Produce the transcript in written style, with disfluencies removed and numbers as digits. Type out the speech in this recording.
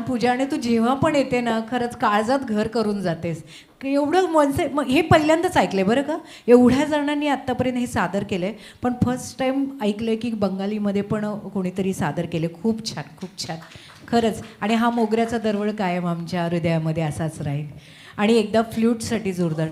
पूजा आणि तू जेव्हा पण येते ना खरंच काळजात घर करून जातेस. एवढं मनसे मग हे पहिल्यांदाच ऐकलंय बरं का. एवढ्या जणांनी आत्तापर्यंत हे सादर केलंय पण फर्स्ट टाइम ऐकलंय की बंगालीमध्ये पण कोणीतरी सादर केले. खूप छान खूप छान खरंच. आणि हा मोगऱ्याचा दरवळ कायम आमच्या हृदयामध्ये असाच राहील. आणि एकदा फ्ल्यूटसाठी जोरदार